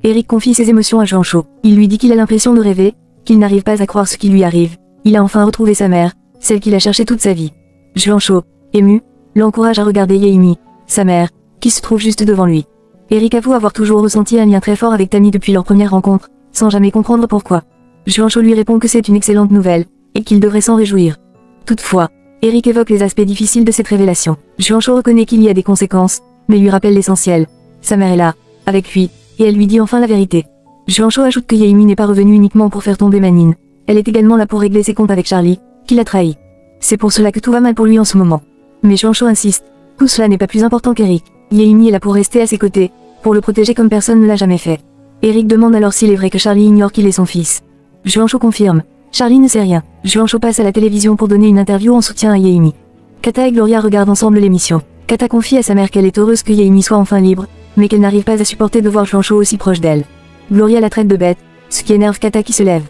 Eric confie ses émotions à Juancho. Il lui dit qu'il a l'impression de rêver, qu'il n'arrive pas à croire ce qui lui arrive. Il a enfin retrouvé sa mère, celle qu'il a cherchée toute sa vie. Juancho, ému, l'encourage à regarder Yeimi, sa mère, qui se trouve juste devant lui. Eric avoue avoir toujours ressenti un lien très fort avec Tammy depuis leur première rencontre, sans jamais comprendre pourquoi. Juancho lui répond que c'est une excellente nouvelle, et qu'il devrait s'en réjouir. Toutefois, Eric évoque les aspects difficiles de cette révélation. Juancho reconnaît qu'il y a des conséquences, mais lui rappelle l'essentiel. Sa mère est là, avec lui, et elle lui dit enfin la vérité. Juancho ajoute que Yeimi n'est pas revenue uniquement pour faire tomber Manine. Elle est également là pour régler ses comptes avec Charlie, qui l'a trahi. C'est pour cela que tout va mal pour lui en ce moment. Mais Juancho insiste. Tout cela n'est pas plus important qu'Eric. Yeimi est là pour rester à ses côtés, pour le protéger comme personne ne l'a jamais fait. Eric demande alors s'il est vrai que Charlie ignore qu'il est son fils. Juancho confirme. Charlie ne sait rien. Juancho passe à la télévision pour donner une interview en soutien à Yeimi. Kata et Gloria regardent ensemble l'émission. Kata confie à sa mère qu'elle est heureuse que Yeimi soit enfin libre, mais qu'elle n'arrive pas à supporter de voir Juancho aussi proche d'elle. Gloria la traite de bête, ce qui énerve Kata qui se lève.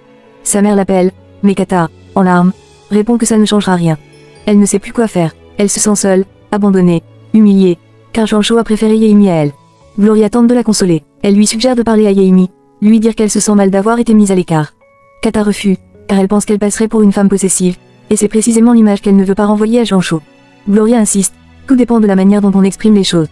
Sa mère l'appelle, mais Kata, en larmes, répond que ça ne changera rien. Elle ne sait plus quoi faire. Elle se sent seule, abandonnée, humiliée, car Juancho a préféré Yeimi à elle. Gloria tente de la consoler. Elle lui suggère de parler à Yeimi, lui dire qu'elle se sent mal d'avoir été mise à l'écart. Kata refuse, car elle pense qu'elle passerait pour une femme possessive, et c'est précisément l'image qu'elle ne veut pas renvoyer à Juancho. Gloria insiste, tout dépend de la manière dont on exprime les choses.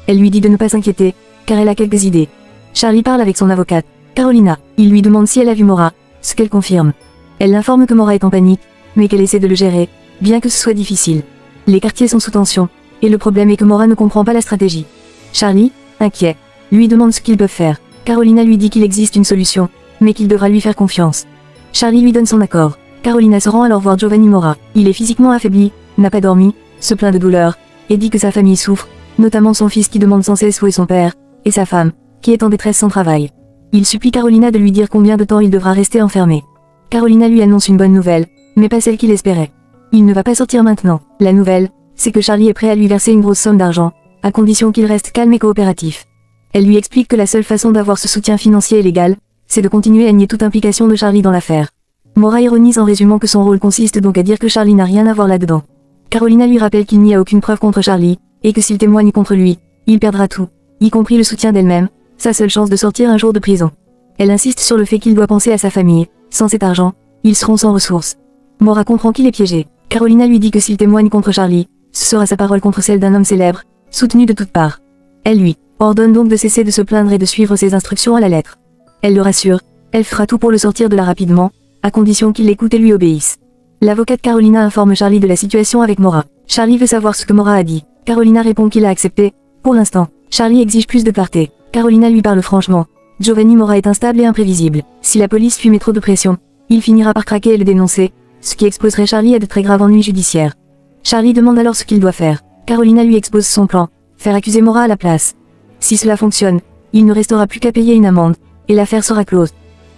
Elle lui dit de ne pas s'inquiéter, car elle a quelques idées. Charlie parle avec son avocate, Carolina. Il lui demande si elle a vu Maura, ce qu'elle confirme. Elle l'informe que Maura est en panique, mais qu'elle essaie de le gérer, bien que ce soit difficile. Les quartiers sont sous tension, et le problème est que Maura ne comprend pas la stratégie. Charlie, inquiet, lui demande ce qu'ils peuvent faire. Carolina lui dit qu'il existe une solution, mais qu'il devra lui faire confiance. Charlie lui donne son accord. Carolina se rend alors voir Giovanni Maura. Il est physiquement affaibli, n'a pas dormi, se plaint de douleur, et dit que sa famille souffre, notamment son fils qui demande sans cesse où est son père, et sa femme, qui est en détresse sans travail. Il supplie Carolina de lui dire combien de temps il devra rester enfermé. Carolina lui annonce une bonne nouvelle, mais pas celle qu'il espérait. Il ne va pas sortir maintenant. La nouvelle, c'est que Charlie est prêt à lui verser une grosse somme d'argent, à condition qu'il reste calme et coopératif. Elle lui explique que la seule façon d'avoir ce soutien financier et légal, c'est de continuer à nier toute implication de Charlie dans l'affaire. Maura ironise en résumant que son rôle consiste donc à dire que Charlie n'a rien à voir là-dedans. Carolina lui rappelle qu'il n'y a aucune preuve contre Charlie, et que s'il témoigne contre lui, il perdra tout, y compris le soutien d'elle-même, sa seule chance de sortir un jour de prison. Elle insiste sur le fait qu'il doit penser à sa famille. Sans cet argent, ils seront sans ressources. Maura comprend qu'il est piégé. Carolina lui dit que s'il témoigne contre Charlie, ce sera sa parole contre celle d'un homme célèbre, soutenu de toutes parts. Elle lui ordonne donc de cesser de se plaindre et de suivre ses instructions à la lettre. Elle le rassure, elle fera tout pour le sortir de là rapidement, à condition qu'il l'écoute et lui obéisse. L'avocate Carolina informe Charlie de la situation avec Maura. Charlie veut savoir ce que Maura a dit. Carolina répond qu'il a accepté. Pour l'instant, Charlie exige plus de clarté. Carolina lui parle franchement. Giovanni Maura est instable et imprévisible. Si la police lui met trop de pression, il finira par craquer et le dénoncer, ce qui exposerait Charlie à de très graves ennuis judiciaires. Charlie demande alors ce qu'il doit faire. Carolina lui expose son plan, faire accuser Maura à la place. Si cela fonctionne, il ne restera plus qu'à payer une amende, et l'affaire sera close.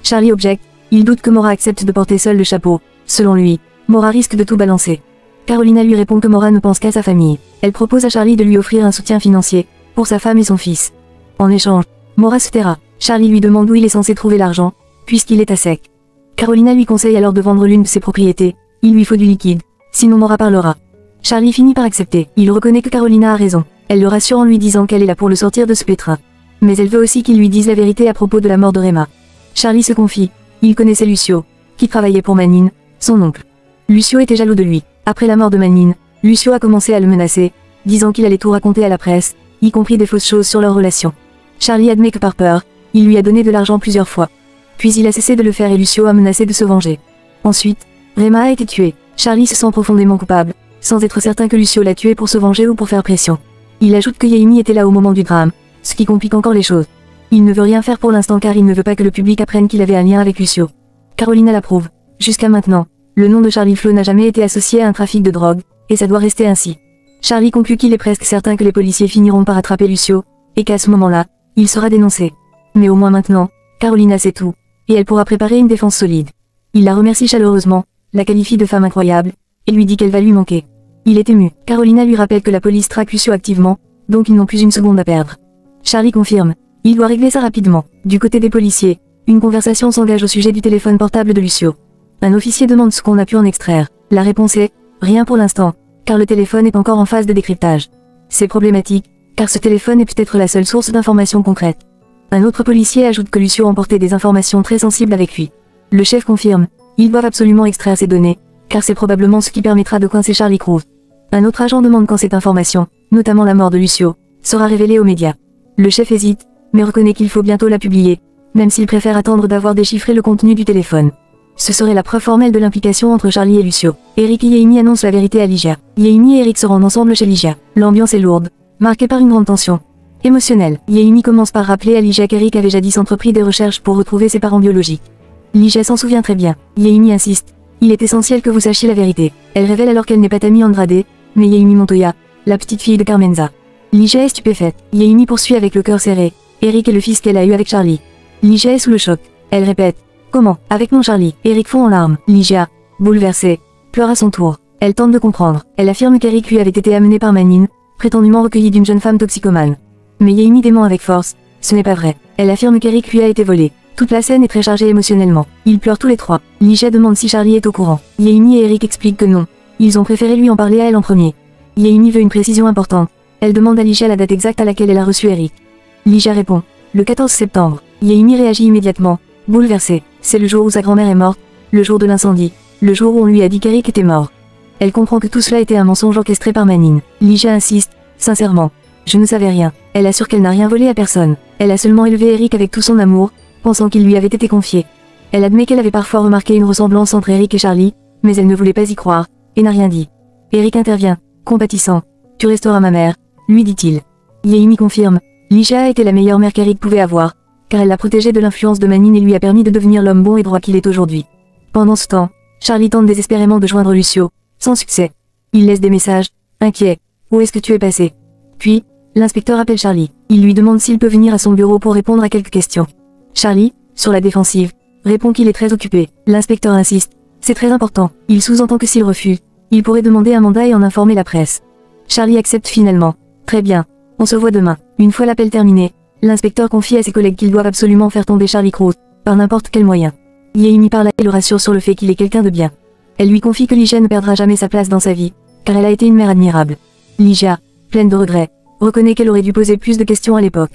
Charlie objecte, il doute que Maura accepte de porter seul le chapeau. Selon lui, Maura risque de tout balancer. Carolina lui répond que Maura ne pense qu'à sa famille. Elle propose à Charlie de lui offrir un soutien financier, pour sa femme et son fils. En échange, Maura se taira. Charlie lui demande où il est censé trouver l'argent, puisqu'il est à sec. Carolina lui conseille alors de vendre l'une de ses propriétés, il lui faut du liquide, sinon Maura parlera. Charlie finit par accepter, il reconnaît que Carolina a raison. Elle le rassure en lui disant qu'elle est là pour le sortir de ce pétrin. Mais elle veut aussi qu'il lui dise la vérité à propos de la mort de Rema. Charlie se confie, il connaissait Lucio, qui travaillait pour Manine, son oncle. Lucio était jaloux de lui. Après la mort de Manine, Lucio a commencé à le menacer, disant qu'il allait tout raconter à la presse, y compris des fausses choses sur leur relation. Charlie admet que par peur, il lui a donné de l'argent plusieurs fois. Puis il a cessé de le faire et Lucio a menacé de se venger. Ensuite, Rema a été tué. Charlie se sent profondément coupable, sans être certain que Lucio l'a tué pour se venger ou pour faire pression. Il ajoute que Yeimi était là au moment du drame, ce qui complique encore les choses. Il ne veut rien faire pour l'instant car il ne veut pas que le public apprenne qu'il avait un lien avec Lucio. Carolina l'approuve. Jusqu'à maintenant, le nom de Charlie Flo n'a jamais été associé à un trafic de drogue, et ça doit rester ainsi. Charlie conclut qu'il est presque certain que les policiers finiront par attraper Lucio, et qu'à ce moment-là, il sera dénoncé. Mais au moins maintenant, Carolina sait tout, et elle pourra préparer une défense solide. Il la remercie chaleureusement, la qualifie de femme incroyable, et lui dit qu'elle va lui manquer. Il est ému. Carolina lui rappelle que la police traque Lucio activement, donc ils n'ont plus une seconde à perdre. Charlie confirme. Il doit régler ça rapidement. Du côté des policiers, une conversation s'engage au sujet du téléphone portable de Lucio. Un officier demande ce qu'on a pu en extraire. La réponse est « Rien pour l'instant », car le téléphone est encore en phase de décryptage. C'est problématique, car ce téléphone est peut-être la seule source d'informations concrètes. Un autre policier ajoute que Lucio emportait des informations très sensibles avec lui. Le chef confirme, ils doivent absolument extraire ces données, car c'est probablement ce qui permettra de coincer Charlie Cruz. Un autre agent demande quand cette information, notamment la mort de Lucio, sera révélée aux médias. Le chef hésite, mais reconnaît qu'il faut bientôt la publier, même s'il préfère attendre d'avoir déchiffré le contenu du téléphone. Ce serait la preuve formelle de l'implication entre Charlie et Lucio. Eric et Yaimi annoncent la vérité à Ligia. Yaimi et Eric se rendent ensemble chez Ligia. L'ambiance est lourde, marquée par une grande tension émotionnelle. Yaimi commence par rappeler à Ligia qu'Eric avait jadis entrepris des recherches pour retrouver ses parents biologiques. Ligia s'en souvient très bien. Yaimi insiste. Il est essentiel que vous sachiez la vérité. Elle révèle alors qu'elle n'est pas Tammy Andrade, mais Yaimi Montoya, la petite fille de Carmenza. Ligia est stupéfaite. Yaimi poursuit avec le cœur serré. Eric est le fils qu'elle a eu avec Charlie. Ligia est sous le choc. Elle répète. Comment? Avec mon Charlie. Eric fond en larmes. Ligia, bouleversée, pleure à son tour. Elle tente de comprendre. Elle affirme qu'Eric lui avait été amené par Manine, prétendument recueilli d'une jeune femme toxicomane. Mais Yaimi dément avec force. Ce n'est pas vrai. Elle affirme qu'Eric lui a été volé. Toute la scène est très chargée émotionnellement. Ils pleurent tous les trois. Ligia demande si Charlie est au courant. Yaimi et Eric expliquent que non. Ils ont préféré lui en parler à elle en premier. Yaimi veut une précision importante. Elle demande à Ligia la date exacte à laquelle elle a reçu Eric. Ligia répond. Le 14 septembre. Yaimi réagit immédiatement, bouleversée. C'est le jour où sa grand-mère est morte, le jour de l'incendie, le jour où on lui a dit qu'Eric était mort. Elle comprend que tout cela était un mensonge orchestré par Manine. Ligia insiste, sincèrement. Je ne savais rien. Elle assure qu'elle n'a rien volé à personne. Elle a seulement élevé Eric avec tout son amour, pensant qu'il lui avait été confié. Elle admet qu'elle avait parfois remarqué une ressemblance entre Eric et Charlie, mais elle ne voulait pas y croire, et n'a rien dit. Eric intervient, compatissant. Tu resteras ma mère, lui dit-il. Yaimi confirme. Ligia a été la meilleure mère qu'Eric pouvait avoir, car elle l'a protégé de l'influence de Manine et lui a permis de devenir l'homme bon et droit qu'il est aujourd'hui. Pendant ce temps, Charlie tente désespérément de joindre Lucio, sans succès. Il laisse des messages, inquiet. Où est-ce que tu es passé? Puis, l'inspecteur appelle Charlie. Il lui demande s'il peut venir à son bureau pour répondre à quelques questions. Charlie, sur la défensive, répond qu'il est très occupé. L'inspecteur insiste. C'est très important. Il sous-entend que s'il refuse, il pourrait demander un mandat et en informer la presse. Charlie accepte finalement. Très bien. On se voit demain. Une fois l'appel terminé, l'inspecteur confie à ses collègues qu'ils doivent absolument faire tomber Charlie Cruz, par n'importe quel moyen. Yaimi parle et le rassure sur le fait qu'il est quelqu'un de bien. Elle lui confie que Ligia ne perdra jamais sa place dans sa vie, car elle a été une mère admirable. Ligia, pleine de regrets, reconnaît qu'elle aurait dû poser plus de questions à l'époque.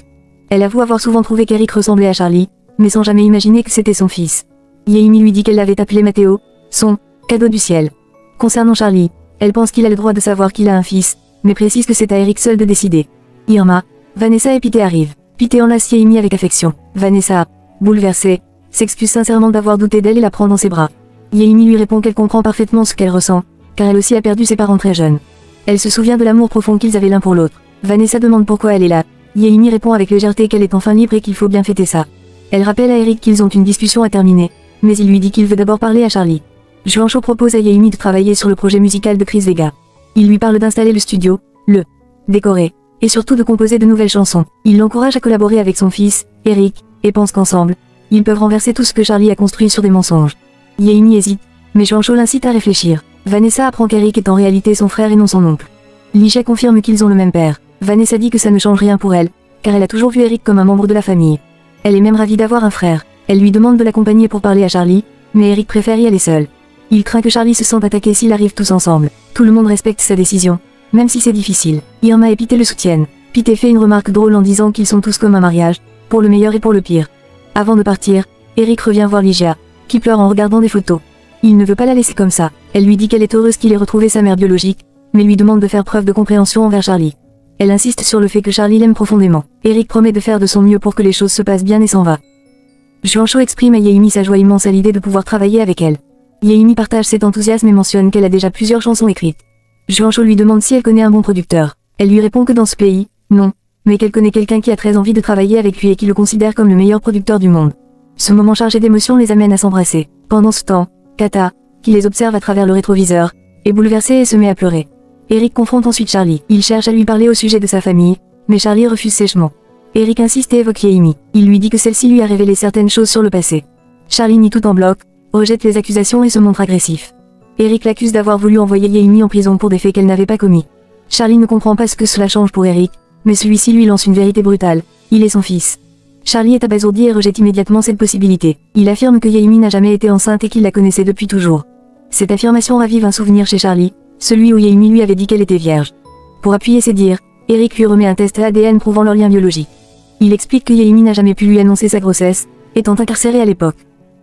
Elle avoue avoir souvent trouvé qu'Eric ressemblait à Charlie, mais sans jamais imaginer que c'était son fils. Yaimi lui dit qu'elle l'avait appelé Matteo, son cadeau du ciel. Concernant Charlie, elle pense qu'il a le droit de savoir qu'il a un fils, mais précise que c'est à Eric seul de décider. Irma, Vanessa et Pité arrivent. Pité enlace Yaimi avec affection. Vanessa, bouleversée, s'excuse sincèrement d'avoir douté d'elle et la prend dans ses bras. Yaimi lui répond qu'elle comprend parfaitement ce qu'elle ressent, car elle aussi a perdu ses parents très jeunes. Elle se souvient de l'amour profond qu'ils avaient l'un pour l'autre. Vanessa demande pourquoi elle est là. Yaimi répond avec légèreté qu'elle est enfin libre et qu'il faut bien fêter ça. Elle rappelle à Eric qu'ils ont une discussion à terminer, mais il lui dit qu'il veut d'abord parler à Charlie. Juancho propose à Yaimi de travailler sur le projet musical de Chris Vega. Il lui parle d'installer le studio, le décorer, et surtout de composer de nouvelles chansons. Il l'encourage à collaborer avec son fils, Eric, et pense qu'ensemble, ils peuvent renverser tout ce que Charlie a construit sur des mensonges. Yaimi hésite, mais Juancho l'incite à réfléchir. Vanessa apprend qu'Eric est en réalité son frère et non son oncle. Ligia confirme qu'ils ont le même père. Vanessa dit que ça ne change rien pour elle, car elle a toujours vu Eric comme un membre de la famille. Elle est même ravie d'avoir un frère. Elle lui demande de l'accompagner pour parler à Charlie, mais Eric préfère y aller seul. Il craint que Charlie se sente attaqué s'ils arrivent tous ensemble. Tout le monde respecte sa décision, même si c'est difficile. Irma et Pité le soutiennent. Pité fait une remarque drôle en disant qu'ils sont tous comme un mariage, pour le meilleur et pour le pire. Avant de partir, Eric revient voir Ligia, qui pleure en regardant des photos. Il ne veut pas la laisser comme ça. Elle lui dit qu'elle est heureuse qu'il ait retrouvé sa mère biologique, mais lui demande de faire preuve de compréhension envers Charlie. Elle insiste sur le fait que Charlie l'aime profondément. Eric promet de faire de son mieux pour que les choses se passent bien et s'en va. Juancho exprime à Yaimi sa joie immense à l'idée de pouvoir travailler avec elle. Yaimi partage cet enthousiasme et mentionne qu'elle a déjà plusieurs chansons écrites. Juancho lui demande si elle connaît un bon producteur. Elle lui répond que dans ce pays, non, mais qu'elle connaît quelqu'un qui a très envie de travailler avec lui et qui le considère comme le meilleur producteur du monde. Ce moment chargé d'émotions les amène à s'embrasser. Pendant ce temps, Kata, qui les observe à travers le rétroviseur, est bouleversée et se met à pleurer. Eric confronte ensuite Charlie. Il cherche à lui parler au sujet de sa famille, mais Charlie refuse sèchement. Eric insiste et évoque Yaimi. Il lui dit que celle-ci lui a révélé certaines choses sur le passé. Charlie nie tout en bloc, rejette les accusations et se montre agressif. Eric l'accuse d'avoir voulu envoyer Yaimi en prison pour des faits qu'elle n'avait pas commis. Charlie ne comprend pas ce que cela change pour Eric, mais celui-ci lui lance une vérité brutale. Il est son fils. Charlie est abasourdi et rejette immédiatement cette possibilité. Il affirme que Yaimi n'a jamais été enceinte et qu'il la connaissait depuis toujours. Cette affirmation ravive un souvenir chez Charlie, celui où Yaimi lui avait dit qu'elle était vierge. Pour appuyer ses dires, Eric lui remet un test ADN prouvant leur lien biologique. Il explique que Yaemi n'a jamais pu lui annoncer sa grossesse, étant incarcéré à l'époque.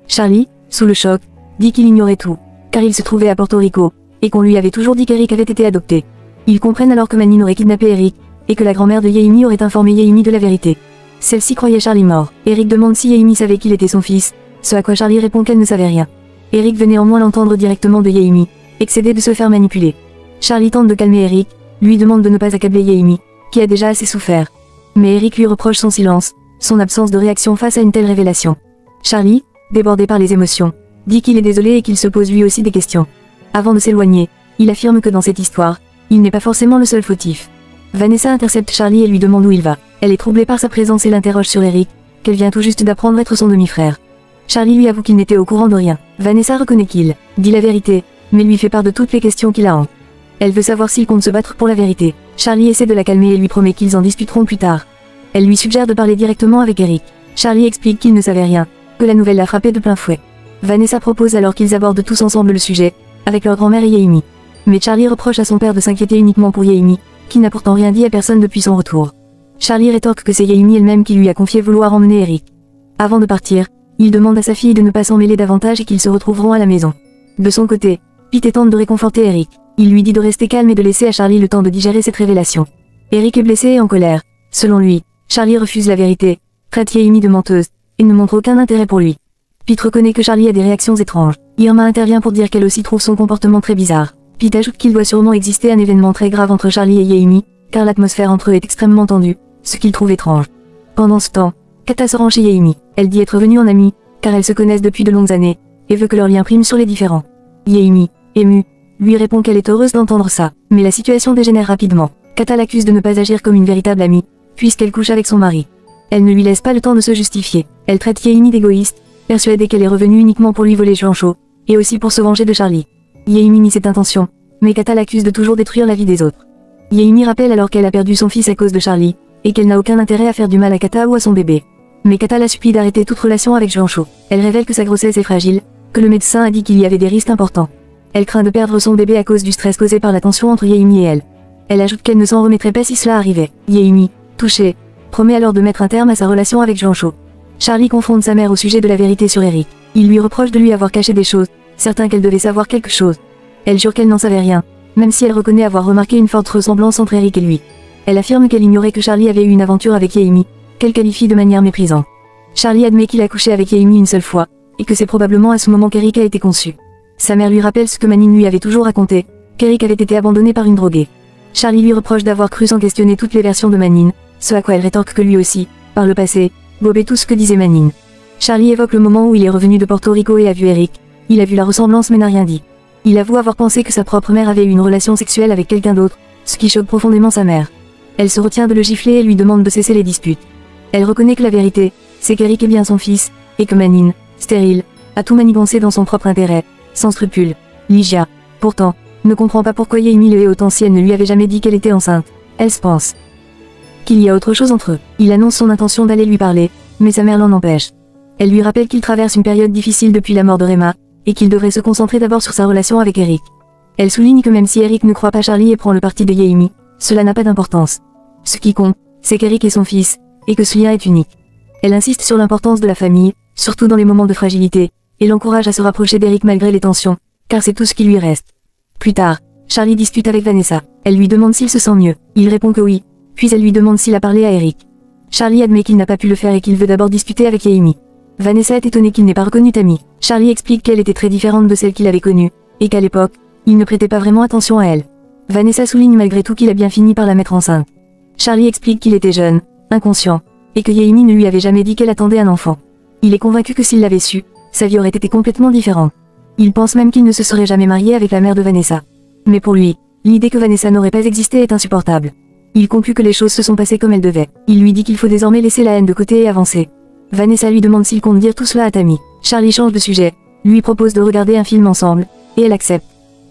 Charlie, sous le choc, dit qu'il ignorait tout, car il se trouvait à Porto Rico, et qu'on lui avait toujours dit qu'Eric avait été adopté. Ils comprennent alors que Manine aurait kidnappé Eric, et que la grand-mère de Yaemi aurait informé Yaemi de la vérité. Celle-ci croyait Charlie mort. Eric demande si Yaemi savait qu'il était son fils, ce à quoi Charlie répond qu'elle ne savait rien. Eric veut néanmoins l'entendre directement de Yaemi, excédé de se faire manipuler. Charlie tente de calmer Eric, lui demande de ne pas accabler Yaemi, qui a déjà assez souffert. Mais Eric lui reproche son silence, son absence de réaction face à une telle révélation. Charlie, débordé par les émotions, dit qu'il est désolé et qu'il se pose lui aussi des questions. Avant de s'éloigner, il affirme que dans cette histoire, il n'est pas forcément le seul fautif. Vanessa intercepte Charlie et lui demande où il va. Elle est troublée par sa présence et l'interroge sur Eric, qu'elle vient tout juste d'apprendre être son demi-frère. Charlie lui avoue qu'il n'était au courant de rien. Vanessa reconnaît qu'il dit la vérité, mais lui fait part de toutes les questions qu'il a en. Elle veut savoir s'il compte se battre pour la vérité. Charlie essaie de la calmer et lui promet qu'ils en discuteront plus tard. Elle lui suggère de parler directement avec Eric. Charlie explique qu'il ne savait rien, que la nouvelle l'a frappé de plein fouet. Vanessa propose alors qu'ils abordent tous ensemble le sujet, avec leur grand-mère et Yaemi. Mais Charlie reproche à son père de s'inquiéter uniquement pour Yaemi, qui n'a pourtant rien dit à personne depuis son retour. Charlie rétorque que c'est Yaemi elle-même qui lui a confié vouloir emmener Eric. Avant de partir, il demande à sa fille de ne pas s'en mêler davantage et qu'ils se retrouveront à la maison. De son côté, Pete tente de réconforter Eric. Il lui dit de rester calme et de laisser à Charlie le temps de digérer cette révélation. Eric est blessé et en colère. Selon lui, Charlie refuse la vérité, traite Yaemi de menteuse, et ne montre aucun intérêt pour lui. Pete reconnaît que Charlie a des réactions étranges. Irma intervient pour dire qu'elle aussi trouve son comportement très bizarre. Pete ajoute qu'il doit sûrement exister un événement très grave entre Charlie et Yaemi, car l'atmosphère entre eux est extrêmement tendue, ce qu'il trouve étrange. Pendant ce temps, Kata se rend chez Yaemi. Elle dit être venue en amie, car elles se connaissent depuis de longues années, et veut que leur lien prime sur les différends. Yaemi, émue, lui répond qu'elle est heureuse d'entendre ça, mais la situation dégénère rapidement. Kata l'accuse de ne pas agir comme une véritable amie, puisqu'elle couche avec son mari. Elle ne lui laisse pas le temps de se justifier. Elle traite Yaemi d'égoïste, persuadée qu'elle est revenue uniquement pour lui voler Juancho, et aussi pour se venger de Charlie. Yaemi nie cette intention, mais Kata l'accuse de toujours détruire la vie des autres. Yaemi rappelle alors qu'elle a perdu son fils à cause de Charlie, et qu'elle n'a aucun intérêt à faire du mal à Kata ou à son bébé. Mais Kata la supplie d'arrêter toute relation avec Juancho. Elle révèle que sa grossesse est fragile, que le médecin a dit qu'il y avait des risques importants. Elle craint de perdre son bébé à cause du stress causé par la tension entre Yaemi et elle. Elle ajoute qu'elle ne s'en remettrait pas si cela arrivait. Yaemi, touchée, promet alors de mettre un terme à sa relation avec Juancho. Charlie confronte sa mère au sujet de la vérité sur Eric. Il lui reproche de lui avoir caché des choses, certain qu'elle devait savoir quelque chose. Elle jure qu'elle n'en savait rien, même si elle reconnaît avoir remarqué une forte ressemblance entre Eric et lui. Elle affirme qu'elle ignorait que Charlie avait eu une aventure avec Yaemi, qu'elle qualifie de manière méprisante. Charlie admet qu'il a couché avec Yaemi une seule fois, et que c'est probablement à ce moment qu'Eric a été conçu. Sa mère lui rappelle ce que Manine lui avait toujours raconté, qu'Eric avait été abandonné par une droguée. Charlie lui reproche d'avoir cru sans questionner toutes les versions de Manine, ce à quoi elle rétorque que lui aussi, par le passé, gobait tout ce que disait Manine. Charlie évoque le moment où il est revenu de Porto Rico et a vu Eric. Il a vu la ressemblance mais n'a rien dit. Il avoue avoir pensé que sa propre mère avait eu une relation sexuelle avec quelqu'un d'autre, ce qui choque profondément sa mère. Elle se retient de le gifler et lui demande de cesser les disputes. Elle reconnaît que la vérité, c'est qu'Eric est bien son fils, et que Manine, stérile, a tout manigancé dans son propre intérêt, sans scrupule. Ligia, pourtant, ne comprend pas pourquoi Yaemi le hait autant si elle ne lui avait jamais dit qu'elle était enceinte. Elle se pense qu'il y a autre chose entre eux. Il annonce son intention d'aller lui parler, mais sa mère l'en empêche. Elle lui rappelle qu'il traverse une période difficile depuis la mort de Rema, et qu'il devrait se concentrer d'abord sur sa relation avec Eric. Elle souligne que même si Eric ne croit pas Charlie et prend le parti de Yaemi, cela n'a pas d'importance. Ce qui compte, c'est qu'Eric est son fils, et que ce lien est unique. Elle insiste sur l'importance de la famille, surtout dans les moments de fragilité, et l'encourage à se rapprocher d'Eric malgré les tensions, car c'est tout ce qui lui reste. Plus tard, Charlie discute avec Vanessa. Elle lui demande s'il se sent mieux. Il répond que oui, puis elle lui demande s'il a parlé à Eric. Charlie admet qu'il n'a pas pu le faire et qu'il veut d'abord discuter avec Yaemi. Vanessa est étonnée qu'il n'ait pas reconnu Tammy. Charlie explique qu'elle était très différente de celle qu'il avait connue, et qu'à l'époque, il ne prêtait pas vraiment attention à elle. Vanessa souligne malgré tout qu'il a bien fini par la mettre enceinte. Charlie explique qu'il était jeune, inconscient, et que Yaemi ne lui avait jamais dit qu'elle attendait un enfant. Il est convaincu que s'il l'avait su, sa vie aurait été complètement différente. Il pense même qu'il ne se serait jamais marié avec la mère de Vanessa. Mais pour lui, l'idée que Vanessa n'aurait pas existé est insupportable. Il conclut que les choses se sont passées comme elles devaient. Il lui dit qu'il faut désormais laisser la haine de côté et avancer. Vanessa lui demande s'il compte dire tout cela à Tammy. Charlie change de sujet, lui propose de regarder un film ensemble, et elle accepte.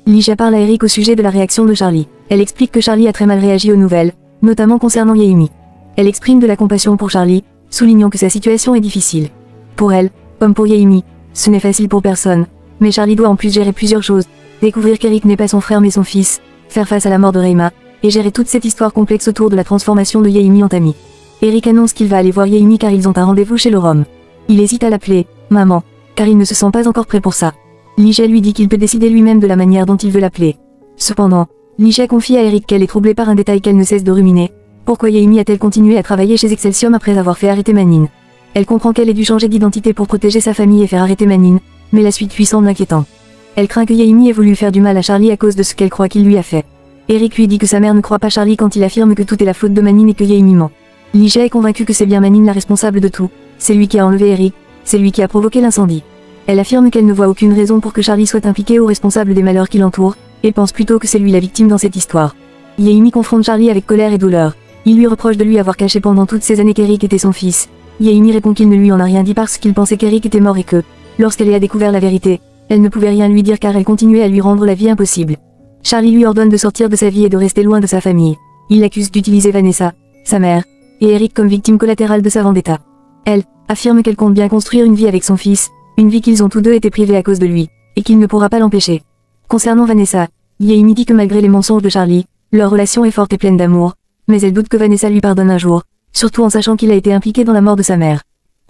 Ligia parle à Eric au sujet de la réaction de Charlie. Elle explique que Charlie a très mal réagi aux nouvelles, notamment concernant Yaemi. Elle exprime de la compassion pour Charlie, soulignant que sa situation est difficile. Pour elle, comme pour Yaemi, ce n'est facile pour personne, mais Charlie doit en plus gérer plusieurs choses, découvrir qu'Eric n'est pas son frère mais son fils, faire face à la mort de Reima, et gérer toute cette histoire complexe autour de la transformation de Yaemi en Tammy. Eric annonce qu'il va aller voir Yaimi car ils ont un rendez-vous chez le Rhum. Il hésite à l'appeler « maman », car il ne se sent pas encore prêt pour ça. Ligia lui dit qu'il peut décider lui-même de la manière dont il veut l'appeler. Cependant, Ligia confie à Eric qu'elle est troublée par un détail qu'elle ne cesse de ruminer. Pourquoi Yaimi a-t-elle continué à travailler chez Excelsium après avoir fait arrêter Manine? Elle comprend qu'elle ait dû changer d'identité pour protéger sa famille et faire arrêter Manine, mais la suite lui semble inquiétante. Elle craint que Yaimi ait voulu faire du mal à Charlie à cause de ce qu'elle croit qu'il lui a fait. Eric lui dit que sa mère ne croit pas Charlie quand il affirme que tout est la faute de Manine et que Yaimi ment. Ligia est convaincue que c'est bien Manine la responsable de tout, c'est lui qui a enlevé Eric, c'est lui qui a provoqué l'incendie. Elle affirme qu'elle ne voit aucune raison pour que Charlie soit impliqué ou responsable des malheurs qui l'entourent, et pense plutôt que c'est lui la victime dans cette histoire. Yaimi confronte Charlie avec colère et douleur. Il lui reproche de lui avoir caché pendant toutes ces années qu'Eric était son fils. Yaimi répond qu'il ne lui en a rien dit parce qu'il pensait qu'Eric était mort et que, lorsqu'elle a découvert la vérité, elle ne pouvait rien lui dire car elle continuait à lui rendre la vie impossible. Charlie lui ordonne de sortir de sa vie et de rester loin de sa famille. Il l'accuse d'utiliser Vanessa, sa mère, et Eric comme victime collatérale de sa vendetta. Elle affirme qu'elle compte bien construire une vie avec son fils, une vie qu'ils ont tous deux été privés à cause de lui, et qu'il ne pourra pas l'empêcher. Concernant Vanessa, Yaimi dit que malgré les mensonges de Charlie, leur relation est forte et pleine d'amour, mais elle doute que Vanessa lui pardonne un jour, surtout en sachant qu'il a été impliqué dans la mort de sa mère.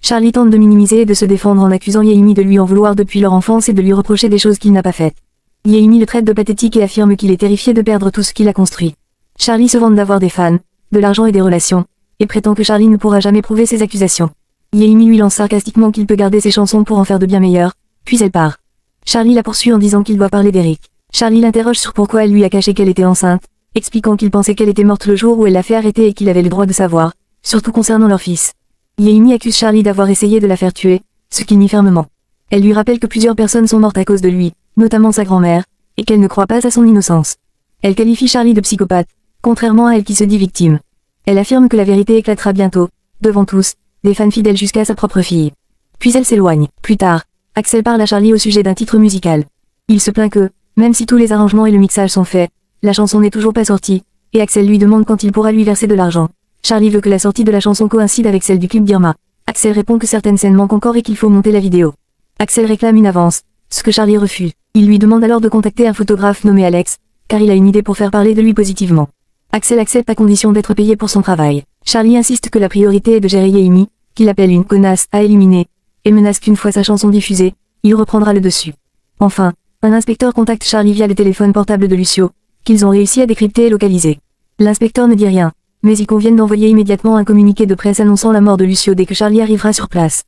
Charlie tente de minimiser et de se défendre en accusant Yaimi de lui en vouloir depuis leur enfance et de lui reprocher des choses qu'il n'a pas faites. Yaimi le traite de pathétique et affirme qu'il est terrifié de perdre tout ce qu'il a construit. Charlie se vante d'avoir des fans, de l'argent et des relations, et prétend que Charlie ne pourra jamais prouver ses accusations. Yaimi lui lance sarcastiquement qu'il peut garder ses chansons pour en faire de bien meilleures, puis elle part. Charlie la poursuit en disant qu'il doit parler d'Eric. Charlie l'interroge sur pourquoi elle lui a caché qu'elle était enceinte, expliquant qu'il pensait qu'elle était morte le jour où elle l'a fait arrêter et qu'il avait le droit de savoir, surtout concernant leur fils. Yaimi accuse Charlie d'avoir essayé de la faire tuer, ce qu'il nie fermement. Elle lui rappelle que plusieurs personnes sont mortes à cause de lui, notamment sa grand-mère, et qu'elle ne croit pas à son innocence. Elle qualifie Charlie de psychopathe, contrairement à elle qui se dit victime. Elle affirme que la vérité éclatera bientôt, devant tous, des fans fidèles jusqu'à sa propre fille. Puis elle s'éloigne. Plus tard, Axel parle à Charlie au sujet d'un titre musical. Il se plaint que, même si tous les arrangements et le mixage sont faits, la chanson n'est toujours pas sortie, et Axel lui demande quand il pourra lui verser de l'argent. Charlie veut que la sortie de la chanson coïncide avec celle du clip d'Irma. Axel répond que certaines scènes manquent encore et qu'il faut monter la vidéo. Axel réclame une avance, ce que Charlie refuse. Il lui demande alors de contacter un photographe nommé Alex, car il a une idée pour faire parler de lui positivement. Axel accepte à condition d'être payé pour son travail. Charlie insiste que la priorité est de gérer Yaimi, qu'il appelle une connasse à éliminer, et menace qu'une fois sa chanson diffusée, il reprendra le dessus. Enfin, un inspecteur contacte Charlie via le téléphone portable de Lucio, qu'ils ont réussi à décrypter et localiser. L'inspecteur ne dit rien, mais ils conviennent d'envoyer immédiatement un communiqué de presse annonçant la mort de Lucio dès que Charlie arrivera sur place.